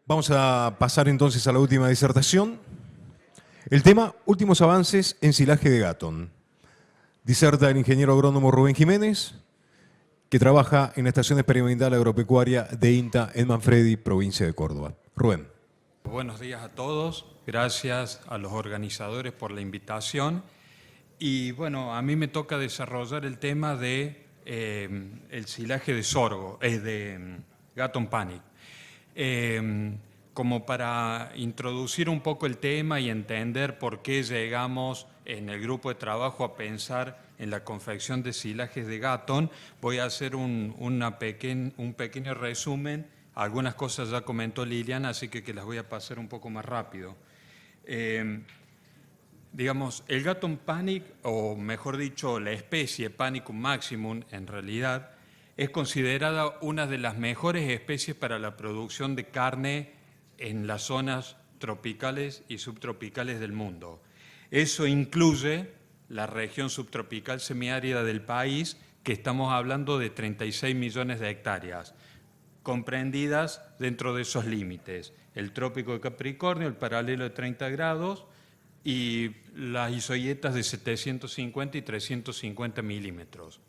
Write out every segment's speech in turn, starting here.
Vamos a pasar entonces a la última disertación. El tema, últimos avances en silaje de Gatton. Diserta el ingeniero agrónomo Rubén Jiménez, que trabaja en la Estación Experimental Agropecuaria de INTA en Manfredi, provincia de Córdoba. Rubén. Buenos días a todos. Gracias a los organizadores por la invitación. Y bueno, a mí me toca desarrollar el tema de el silaje de sorgo, de Gatton Panic. Como para introducir un poco el tema y entender por qué llegamos en el grupo de trabajo a pensar en la confección de silajes de Gatton, voy a hacer un pequeño resumen. Algunas cosas ya comentó Liliana, así que las voy a pasar un poco más rápido. Digamos, el Gatton Panic, o mejor dicho, la especie Panicum maximum, en realidad, es considerada una de las mejores especies para la producción de carne en las zonas tropicales y subtropicales del mundo. Eso incluye la región subtropical semiárida del país, que estamos hablando de 36 millones de hectáreas, comprendidas dentro de esos límites. El trópico de Capricornio, el paralelo de 30 grados y las isoietas de 750 y 350 milímetros.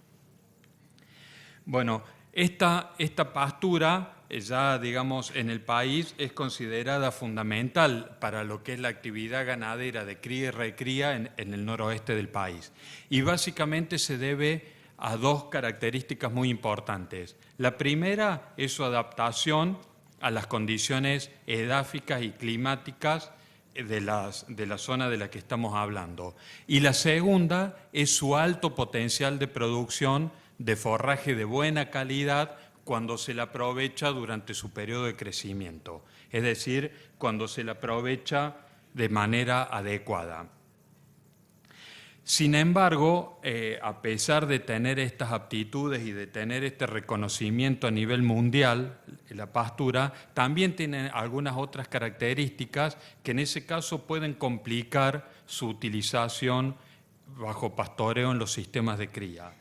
Bueno, esta pastura ya, digamos, en el país es considerada fundamental para lo que es la actividad ganadera de cría y recría en el noroeste del país. Y básicamente se debe a dos características muy importantes. La primera es su adaptación a las condiciones edáficas y climáticas de la zona de la que estamos hablando. Y la segunda es su alto potencial de producción de forraje de buena calidad cuando se la aprovecha durante su periodo de crecimiento, es decir, cuando se la aprovecha de manera adecuada. Sin embargo, a pesar de tener estas aptitudes y de tener este reconocimiento a nivel mundial, la pastura también tiene algunas otras características que en ese caso pueden complicar su utilización bajo pastoreo en los sistemas de cría.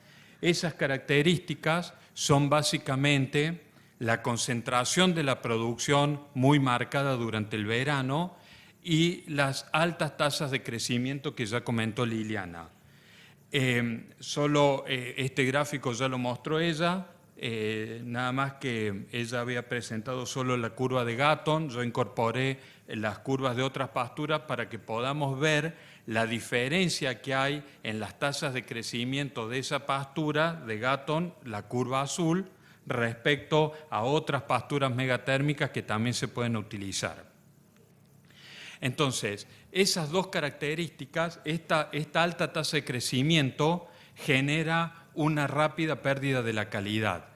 Esas características son básicamente la concentración de la producción muy marcada durante el verano y las altas tasas de crecimiento que ya comentó Liliana. Este gráfico ya lo mostró ella, nada más que ella había presentado solo la curva de Gatton, yo incorporé las curvas de otras pasturas para que podamos ver la diferencia que hay en las tasas de crecimiento de esa pastura de Gatton, la curva azul, respecto a otras pasturas megatérmicas que también se pueden utilizar. Entonces, esas dos características, esta alta tasa de crecimiento genera una rápida pérdida de la calidad,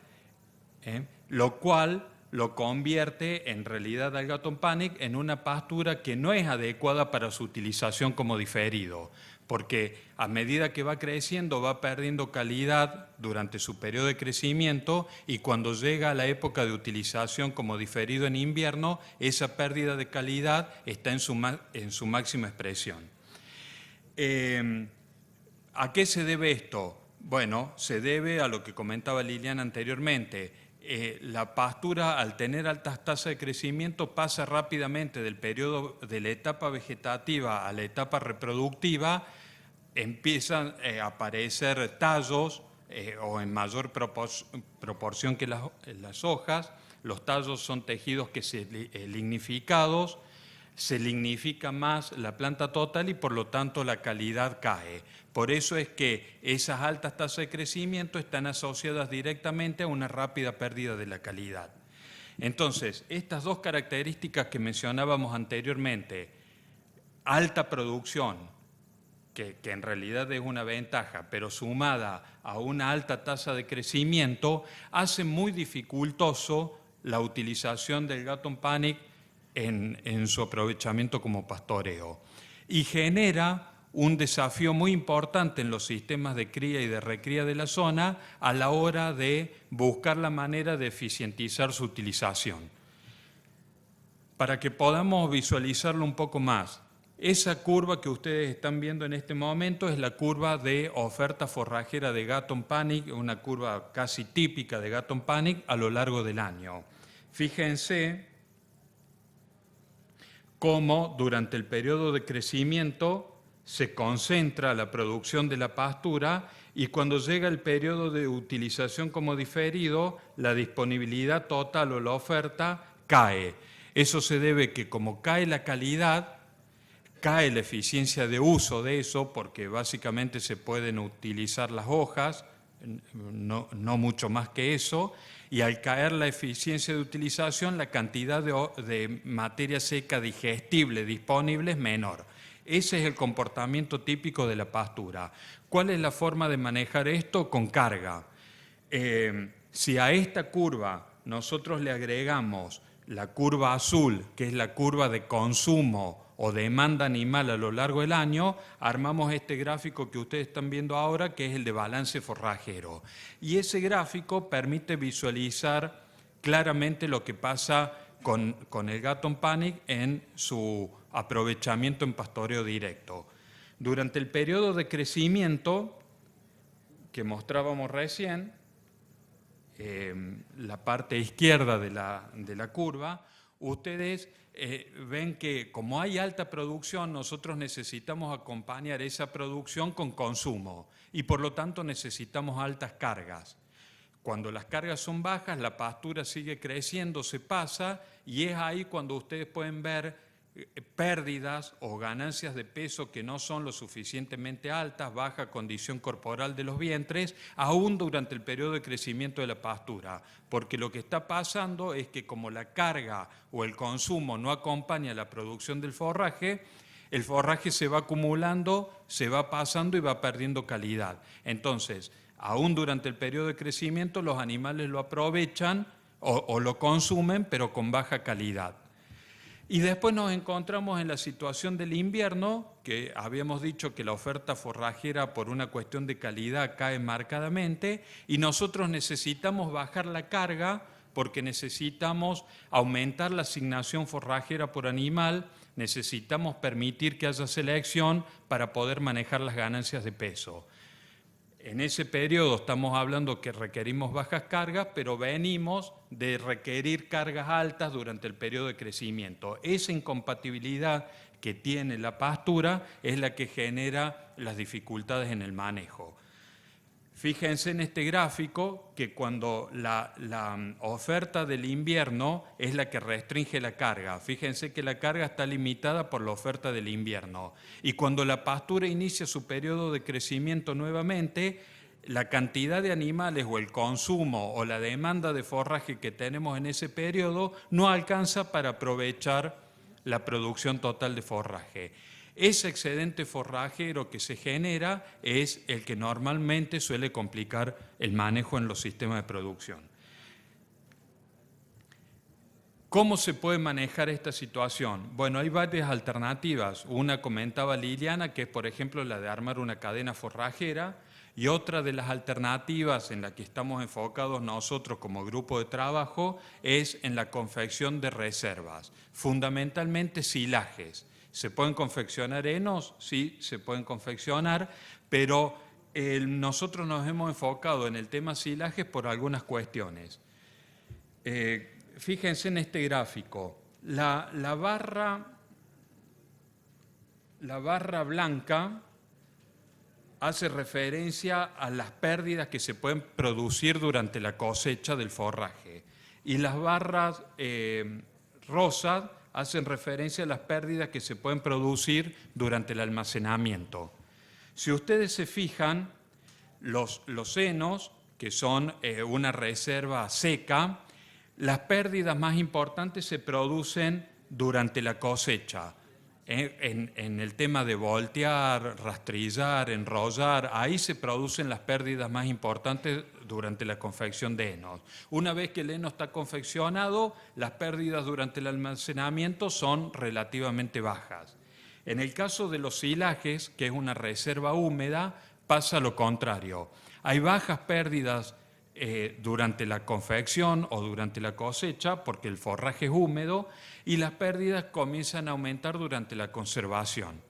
lo cual lo convierte en realidad al Gatton Panic en una pastura que no es adecuada para su utilización como diferido, porque a medida que va creciendo va perdiendo calidad durante su periodo de crecimiento y cuando llega a la época de utilización como diferido en invierno, esa pérdida de calidad está en su máxima expresión. ¿A qué se debe esto? Bueno, se debe a lo que comentaba Liliana anteriormente. La pastura, al tener altas tasas de crecimiento, pasa rápidamente del periodo de la etapa vegetativa a la etapa reproductiva, empiezan a aparecer tallos o en mayor proporción que las hojas. Los tallos son tejidos que lignificados, se lignifica más la planta total y por lo tanto la calidad cae. Por eso es que esas altas tasas de crecimiento están asociadas directamente a una rápida pérdida de la calidad. Entonces, estas dos características que mencionábamos anteriormente, alta producción, que en realidad es una ventaja, pero sumada a una alta tasa de crecimiento, hace muy dificultoso la utilización del Gatton Panic en su aprovechamiento como pastoreo y genera un desafío muy importante en los sistemas de cría y de recría de la zona a la hora de buscar la manera de eficientizar su utilización. Para que podamos visualizarlo un poco más, esa curva que ustedes están viendo en este momento es la curva de oferta forrajera de Gatton Panic, una curva casi típica de Gatton Panic a lo largo del año. Fíjense cómo durante el periodo de crecimiento se concentra la producción de la pastura y cuando llega el periodo de utilización como diferido, la disponibilidad total o la oferta cae. Eso se debe que como cae la calidad, cae la eficiencia de uso de eso, porque básicamente se pueden utilizar las hojas, no mucho más que eso, y al caer la eficiencia de utilización, la cantidad de materia seca digestible disponible es menor. Ese es el comportamiento típico de la pastura. ¿Cuál es la forma de manejar esto? Con carga. Si a esta curva nosotros le agregamos la curva azul, que es la curva de consumo o demanda animal a lo largo del año, armamos este gráfico que ustedes están viendo ahora, que es el de balance forrajero. Y ese gráfico permite visualizar claramente lo que pasa con el Gatton Panic en su aprovechamiento en pastoreo directo. Durante el periodo de crecimiento que mostrábamos recién, la parte izquierda de la curva, ustedes ven que como hay alta producción, nosotros necesitamos acompañar esa producción con consumo y por lo tanto necesitamos altas cargas. Cuando las cargas son bajas, la pastura sigue creciendo, se pasa y es ahí cuando ustedes pueden ver pérdidas o ganancias de peso que no son lo suficientemente altas, baja condición corporal de los vientres, aún durante el periodo de crecimiento de la pastura, porque lo que está pasando es que como la carga o el consumo no acompaña la producción del forraje, el forraje se va acumulando, se va pasando y va perdiendo calidad. Entonces, aún durante el periodo de crecimiento los animales lo aprovechan o lo consumen, pero con baja calidad. Y después nos encontramos en la situación del invierno, que habíamos dicho que la oferta forrajera por una cuestión de calidad cae marcadamente y nosotros necesitamos bajar la carga porque necesitamos aumentar la asignación forrajera por animal, necesitamos permitir que haya selección para poder manejar las ganancias de peso. En ese periodo estamos hablando que requerimos bajas cargas, pero venimos de requerir cargas altas durante el periodo de crecimiento. Esa incompatibilidad que tiene la pastura es la que genera las dificultades en el manejo. Fíjense en este gráfico que cuando la oferta del invierno es la que restringe la carga. Fíjense que la carga está limitada por la oferta del invierno. Y cuando la pastura inicia su periodo de crecimiento nuevamente, la cantidad de animales o el consumo o la demanda de forraje que tenemos en ese periodo no alcanza para aprovechar la producción total de forraje. Ese excedente forrajero que se genera es el que normalmente suele complicar el manejo en los sistemas de producción. ¿Cómo se puede manejar esta situación? Bueno, hay varias alternativas. Una comentaba Liliana, que es por ejemplo la de armar una cadena forrajera, y otra de las alternativas en la que estamos enfocados nosotros como grupo de trabajo es en la confección de reservas, fundamentalmente silajes. ¿Se pueden confeccionar henos? Sí, se pueden confeccionar, pero nosotros nos hemos enfocado en el tema silajes por algunas cuestiones. Fíjense en este gráfico. La barra blanca hace referencia a las pérdidas que se pueden producir durante la cosecha del forraje. Y las barras rosas hacen referencia a las pérdidas que se pueden producir durante el almacenamiento. Si ustedes se fijan, los henos, que son una reserva seca, las pérdidas más importantes se producen durante la cosecha. En el tema de voltear, rastrillar, enrollar, ahí se producen las pérdidas más importantes durante la confección de henos. Una vez que el heno está confeccionado, las pérdidas durante el almacenamiento son relativamente bajas. En el caso de los silajes, que es una reserva húmeda, pasa lo contrario. Hay bajas pérdidas durante la confección o durante la cosecha, porque el forraje es húmedo, y las pérdidas comienzan a aumentar durante la conservación.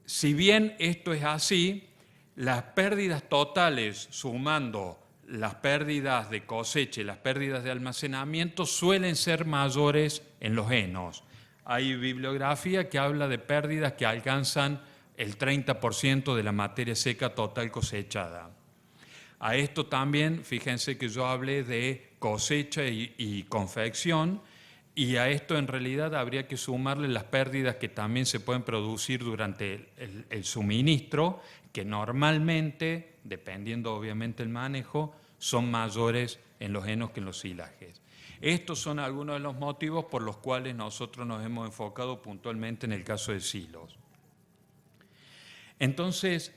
Si bien esto es así, las pérdidas totales, sumando las pérdidas de cosecha y las pérdidas de almacenamiento, suelen ser mayores en los henos. Hay bibliografía que habla de pérdidas que alcanzan el 30% de la materia seca total cosechada. A esto también, fíjense que yo hablé de cosecha y confección, y a esto en realidad habría que sumarle las pérdidas que también se pueden producir durante el suministro, que normalmente, dependiendo obviamente del manejo, son mayores en los henos que en los silajes. Estos son algunos de los motivos por los cuales nosotros nos hemos enfocado puntualmente en el caso de silos. Entonces,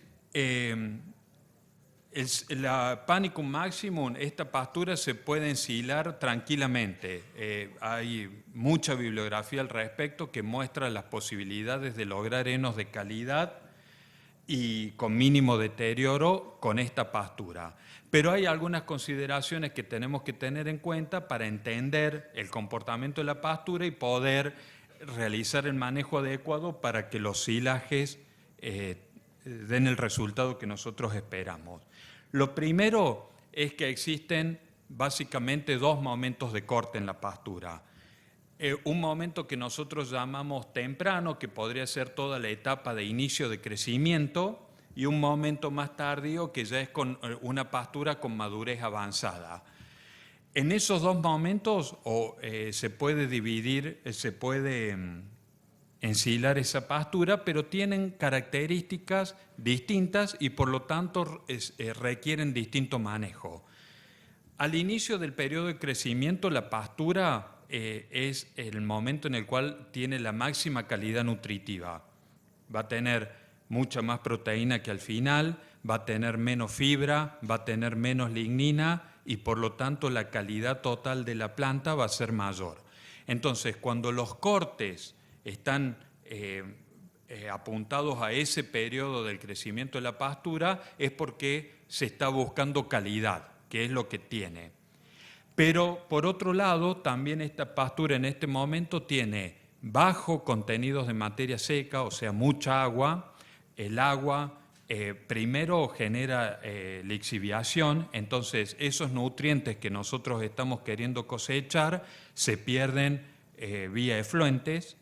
la Panicum maximum, esta pastura se puede ensilar tranquilamente. Hay mucha bibliografía al respecto que muestra las posibilidades de lograr henos de calidad y con mínimo deterioro con esta pastura. Pero hay algunas consideraciones que tenemos que tener en cuenta para entender el comportamiento de la pastura y poder realizar el manejo adecuado para que los silajes den el resultado que nosotros esperamos. Lo primero es que existen básicamente dos momentos de corte en la pastura. Un momento que nosotros llamamos temprano, que podría ser toda la etapa de inicio de crecimiento, y un momento más tardío que ya es con una pastura con madurez avanzada. En esos dos momentos se puede dividir, se puede ensilar esa pastura, pero tienen características distintas y por lo tanto requieren distinto manejo. Al inicio del periodo de crecimiento, la pastura es el momento en el cual tiene la máxima calidad nutritiva. Va a tener mucha más proteína que al final, va a tener menos fibra, va a tener menos lignina y por lo tanto la calidad total de la planta va a ser mayor. Entonces, cuando los cortes están apuntados a ese periodo del crecimiento de la pastura, es porque se está buscando calidad, que es lo que tiene. Pero, por otro lado, también esta pastura en este momento tiene bajo contenidos de materia seca, o sea, mucha agua. El agua primero genera lixiviación, entonces esos nutrientes que nosotros estamos queriendo cosechar se pierden vía efluentes,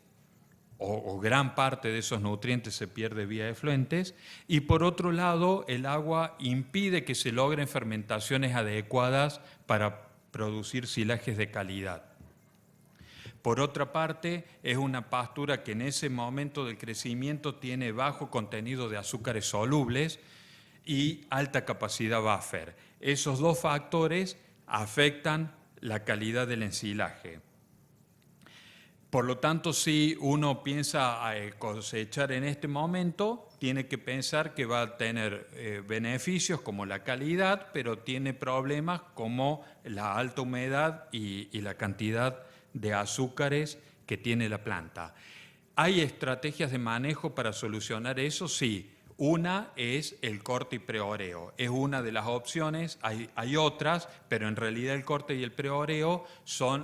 o gran parte de esos nutrientes se pierde vía efluentes, y por otro lado el agua impide que se logren fermentaciones adecuadas para producir silajes de calidad. Por otra parte, es una pastura que en ese momento del crecimiento tiene bajo contenido de azúcares solubles y alta capacidad buffer. Esos dos factores afectan la calidad del ensilaje. Por lo tanto, si uno piensa cosechar en este momento, tiene que pensar que va a tener beneficios como la calidad, pero tiene problemas como la alta humedad y la cantidad de azúcares que tiene la planta. ¿Hay estrategias de manejo para solucionar eso? Sí. Una es el corte y preoreo. Es una de las opciones, hay otras, pero en realidad el corte y el preoreo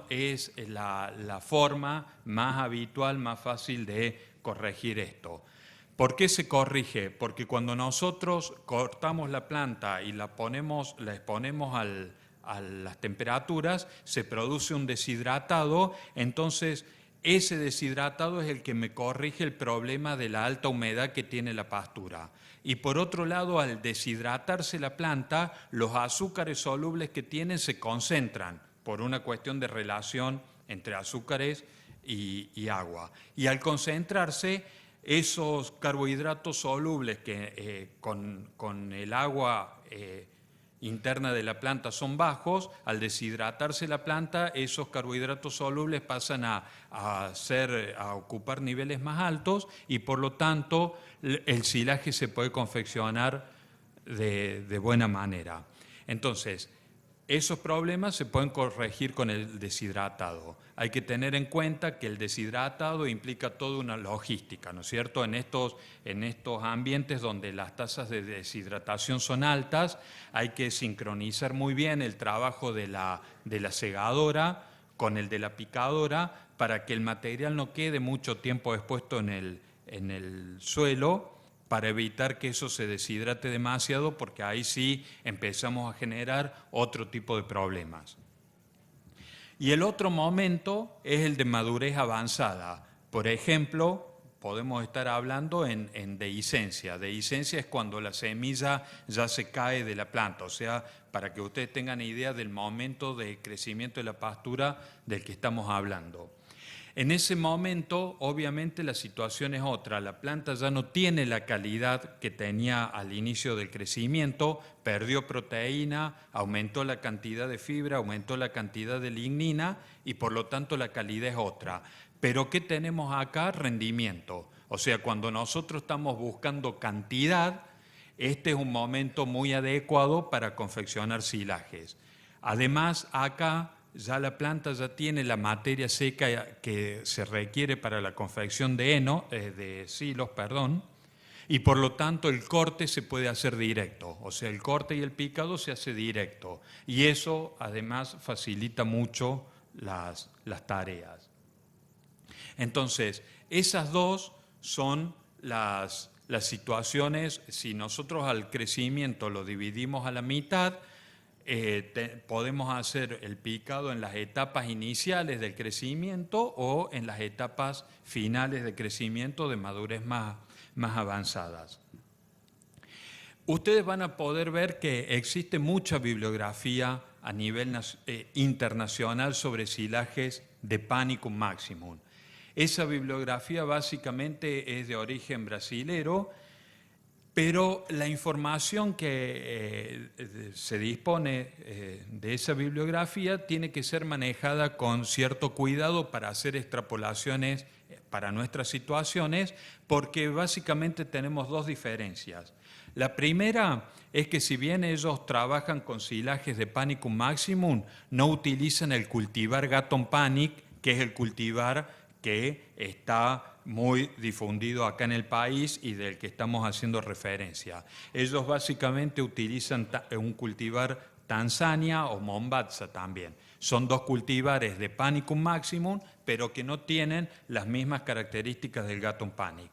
es la forma más habitual, más fácil de corregir esto. ¿Por qué se corrige? Porque cuando nosotros cortamos la planta y la exponemos a las temperaturas, se produce un deshidratado, entonces ese deshidratado es el que me corrige el problema de la alta humedad que tiene la pastura. Y por otro lado, al deshidratarse la planta, los azúcares solubles que tienen se concentran por una cuestión de relación entre azúcares y agua. Y al concentrarse, esos carbohidratos solubles que con el agua interna de la planta son bajos, al deshidratarse la planta, esos carbohidratos solubles pasan a ocupar niveles más altos y por lo tanto el silaje se puede confeccionar de buena manera. Entonces, esos problemas se pueden corregir con el deshidratado. Hay que tener en cuenta que el deshidratado implica toda una logística, ¿no es cierto? En estos ambientes donde las tasas de deshidratación son altas, hay que sincronizar muy bien el trabajo de la segadora con el de la picadora para que el material no quede mucho tiempo expuesto en el suelo, para evitar que eso se deshidrate demasiado, porque ahí sí empezamos a generar otro tipo de problemas. Y el otro momento es el de madurez avanzada. Por ejemplo, podemos estar hablando en dehiscencia. Dehiscencia es cuando la semilla ya se cae de la planta, o sea, para que ustedes tengan idea del momento de crecimiento de la pastura del que estamos hablando. En ese momento, obviamente, la situación es otra. La planta ya no tiene la calidad que tenía al inicio del crecimiento, perdió proteína, aumentó la cantidad de fibra, aumentó la cantidad de lignina y por lo tanto la calidad es otra. Pero ¿qué tenemos acá? Rendimiento. O sea, cuando nosotros estamos buscando cantidad, este es un momento muy adecuado para confeccionar silajes. Además, acá ya la planta ya tiene la materia seca que se requiere para la confección de silos, y por lo tanto el corte se puede hacer directo, o sea, el corte y el picado se hace directo, y eso además facilita mucho las tareas. Entonces, esas dos son las situaciones. Si nosotros al crecimiento lo dividimos a la mitad, podemos hacer el picado en las etapas iniciales del crecimiento o en las etapas finales de crecimiento de madurez más avanzadas. Ustedes van a poder ver que existe mucha bibliografía a nivel internacional sobre silajes de Panicum maximum. Esa bibliografía básicamente es de origen brasilero, pero la información que se dispone de esa bibliografía tiene que ser manejada con cierto cuidado para hacer extrapolaciones para nuestras situaciones, porque básicamente tenemos dos diferencias. La primera es que si bien ellos trabajan con silajes de Panicum maximum, no utilizan el cultivar Gatton Panic, que es el cultivar que está muy difundido acá en el país y del que estamos haciendo referencia. Ellos básicamente utilizan un cultivar Tanzania o Mombasa también. Son dos cultivares de Panicum maximum, pero que no tienen las mismas características del Gatton Panic.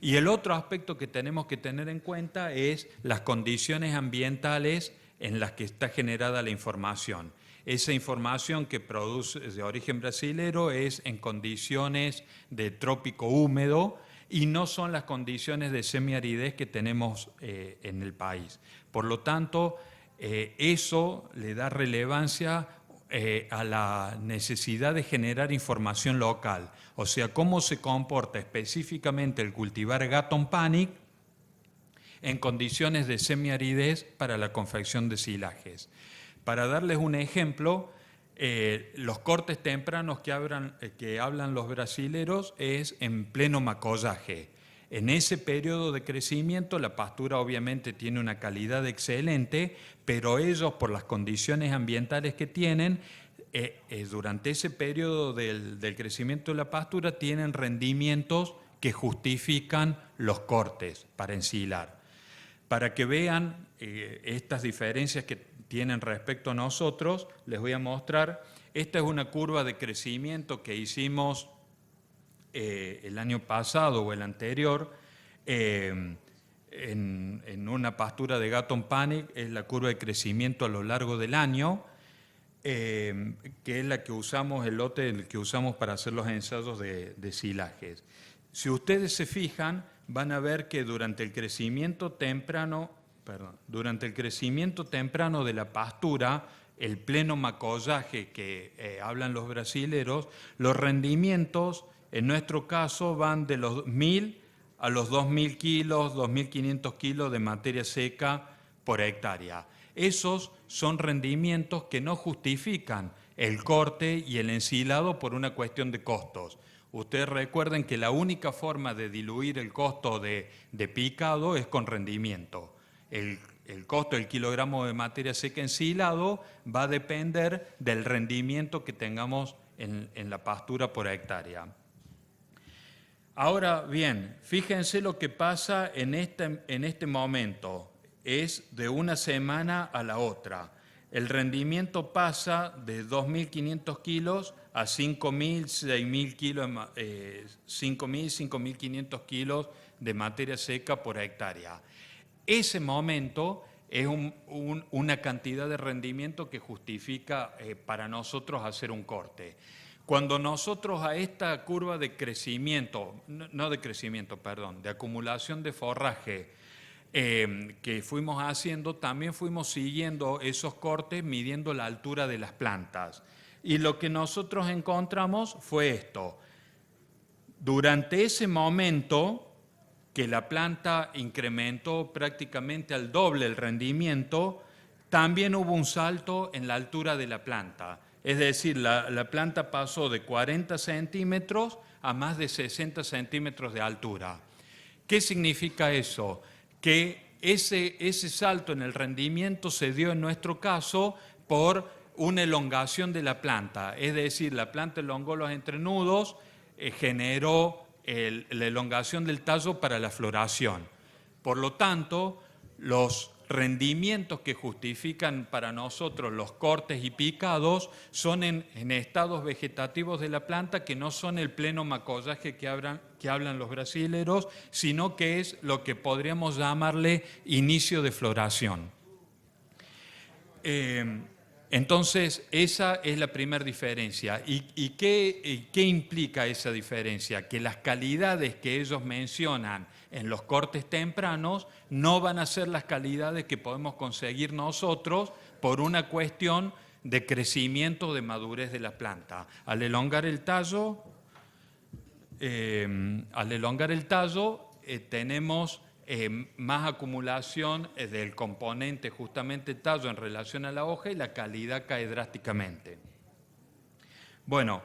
Y el otro aspecto que tenemos que tener en cuenta es las condiciones ambientales en las que está generada la información. Esa información que produce de origen brasilero es en condiciones de trópico húmedo y no son las condiciones de semiaridez que tenemos en el país. Por lo tanto, eso le da relevancia a la necesidad de generar información local, o sea, cómo se comporta específicamente el cultivar Gatton Panic en condiciones de semiaridez para la confección de silajes. Para darles un ejemplo, los cortes tempranos que hablan los brasileros es en pleno macollaje. En ese periodo de crecimiento la pastura obviamente tiene una calidad excelente, pero ellos por las condiciones ambientales que tienen, durante ese periodo del crecimiento de la pastura tienen rendimientos que justifican los cortes para ensilar. Para que vean estas diferencias que tienen respecto a nosotros, les voy a mostrar. Esta es una curva de crecimiento que hicimos el año pasado o el anterior en una pastura de Gatton Panic. Es la curva de crecimiento a lo largo del año, que es la que usamos, el lote el que usamos para hacer los ensayos de silajes. Si ustedes se fijan, van a ver que durante el crecimiento temprano de la pastura, el pleno macollaje que hablan los brasileros, los rendimientos en nuestro caso van de los 1.000 a los 2.000 kilos, 2.500 kilos de materia seca por hectárea. Esos son rendimientos que no justifican el corte y el ensilado por una cuestión de costos. Ustedes recuerden que la única forma de diluir el costo de picado es con rendimiento. El costo del kilogramo de materia seca ensilado va a depender del rendimiento que tengamos en la pastura por hectárea. Ahora bien, fíjense lo que pasa en este momento. Es de una semana a la otra. El rendimiento pasa de 2.500 kilos a 5.000, 6.000 kilos, 5.000, 5.500 kilos de materia seca por hectárea. Ese momento es una cantidad de rendimiento que justifica para nosotros hacer un corte. Cuando nosotros a esta curva de crecimiento, no de crecimiento, perdón, de acumulación de forraje que fuimos haciendo, también fuimos siguiendo esos cortes, midiendo la altura de las plantas. Y lo que nosotros encontramos fue esto. Durante ese momento que la planta incrementó prácticamente al doble el rendimiento, también hubo un salto en la altura de la planta. Es decir, la planta pasó de 40 centímetros a más de 60 centímetros de altura. ¿Qué significa eso? Que ese salto en el rendimiento se dio en nuestro caso por una elongación de la planta. Es decir, la planta elongó los entrenudos, generó la elongación del tallo para la floración. Por lo tanto, los rendimientos que justifican para nosotros los cortes y picados son en estados vegetativos de la planta que no son el pleno macollaje que hablan los brasileros, sino que es lo que podríamos llamarle inicio de floración. Entonces, esa es la primera diferencia. ¿Y qué implica esa diferencia? Que las calidades que ellos mencionan en los cortes tempranos no van a ser las calidades que podemos conseguir nosotros por una cuestión de crecimiento, de madurez de la planta. Al elongar el tallo, tenemos más acumulación del componente justamente tallo en relación a la hoja y la calidad cae drásticamente. Bueno,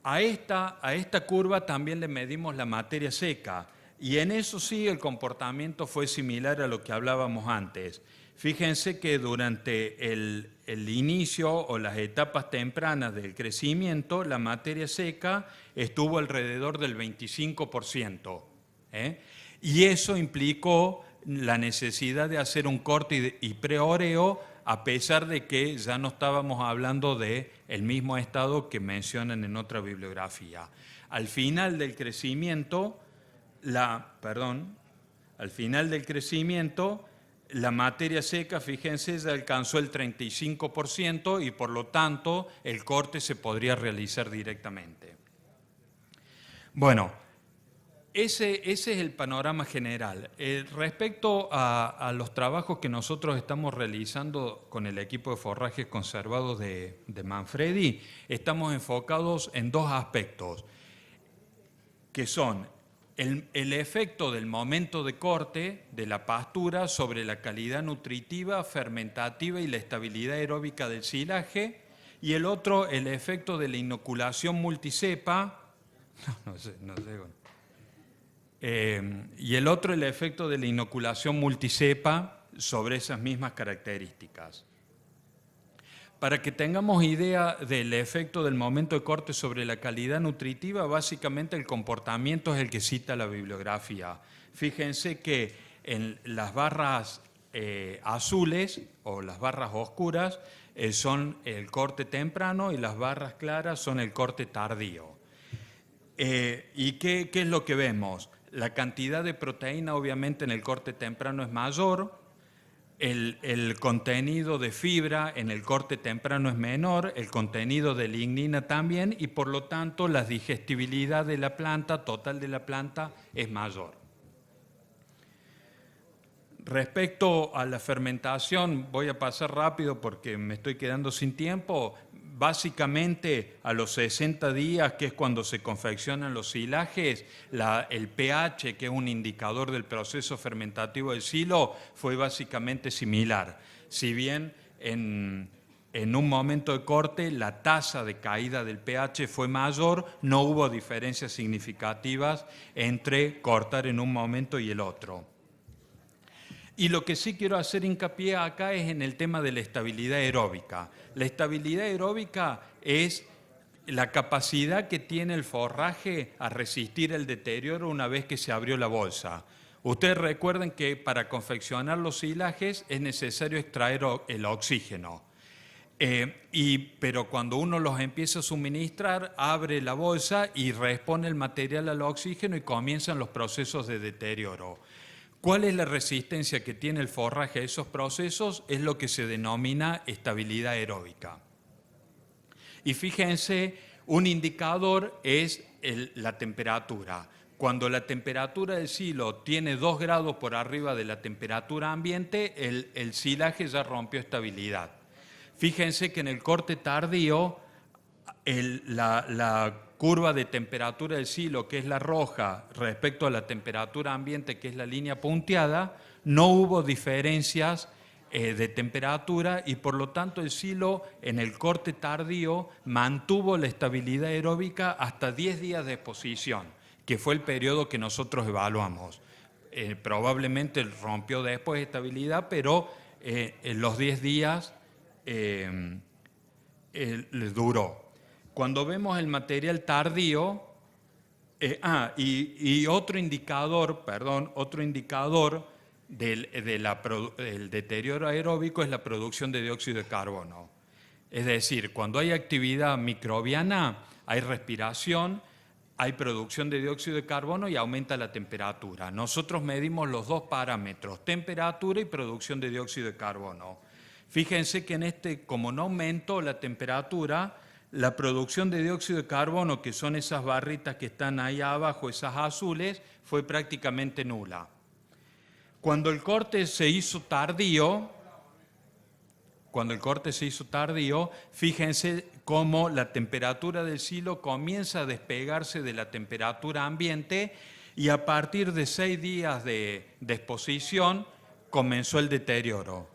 a esta curva también le medimos la materia seca y en eso sí el comportamiento fue similar a lo que hablábamos antes. Fíjense que durante el inicio o las etapas tempranas del crecimiento, la materia seca estuvo alrededor del 25%. Y eso implicó la necesidad de hacer un corte y preoreo, a pesar de que ya no estábamos hablando del mismo estado que mencionan en otra bibliografía. Al final del crecimiento, la materia seca, fíjense, ya alcanzó el 35% y por lo tanto el corte se podría realizar directamente. Bueno, ese es el panorama general. Respecto a los trabajos que nosotros estamos realizando con el equipo de forrajes conservados de Manfredi, estamos enfocados en dos aspectos, que son el efecto del momento de corte de la pastura sobre la calidad nutritiva, fermentativa y la estabilidad aeróbica del silaje, y el otro, el efecto de la inoculación multicepa, y el otro, el efecto de la inoculación multicepa sobre esas mismas características. Para que tengamos idea del efecto del momento de corte sobre la calidad nutritiva, básicamente el comportamiento es el que cita la bibliografía. Fíjense que en las barras azules o las barras oscuras son el corte temprano y las barras claras son el corte tardío. ¿Y qué es lo que vemos? La cantidad de proteína obviamente en el corte temprano es mayor, el contenido de fibra en el corte temprano es menor, el contenido de lignina también y por lo tanto la digestibilidad de la planta, total de la planta, es mayor. Respecto a la fermentación, voy a pasar rápido porque me estoy quedando sin tiempo. Básicamente a los 60 días, que es cuando se confeccionan los silajes, el pH, que es un indicador del proceso fermentativo del silo, fue básicamente similar. Si bien en un momento de corte la tasa de caída del pH fue mayor, no hubo diferencias significativas entre cortar en un momento y el otro. Y lo que sí quiero hacer hincapié acá es en el tema de la estabilidad aeróbica. La estabilidad aeróbica es la capacidad que tiene el forraje a resistir el deterioro una vez que se abrió la bolsa. Ustedes recuerden que para confeccionar los silajes es necesario extraer el oxígeno. Pero cuando uno los empieza a suministrar, abre la bolsa y repone el material al oxígeno y comienzan los procesos de deterioro. ¿Cuál es la resistencia que tiene el forraje a esos procesos? Es lo que se denomina estabilidad aeróbica. Y fíjense, Un indicador es la temperatura. Cuando la temperatura del silo tiene 2 grados por arriba de la temperatura ambiente, el silaje ya rompió estabilidad. Fíjense que en el corte tardío, la curva de temperatura del silo, que es la roja, respecto a la temperatura ambiente, que es la línea punteada, no hubo diferencias de temperatura y por lo tanto el silo en el corte tardío mantuvo la estabilidad aeróbica hasta 10 días de exposición, que fue el periodo que nosotros evaluamos. Probablemente rompió después de estabilidad, pero en los 10 días duró. Cuando vemos el material tardío, y otro indicador del deterioro aeróbico es la producción de dióxido de carbono. Es decir, cuando hay actividad microbiana, hay respiración, hay producción de dióxido de carbono y aumenta la temperatura. Nosotros medimos los dos parámetros, temperatura y producción de dióxido de carbono. Fíjense que como no aumentó la temperatura, la producción de dióxido de carbono, que son esas barritas que están ahí abajo, esas azules, fue prácticamente nula. Cuando el corte se hizo tardío, fíjense cómo la temperatura del silo comienza a despegarse de la temperatura ambiente y a partir de 6 días de exposición comenzó el deterioro.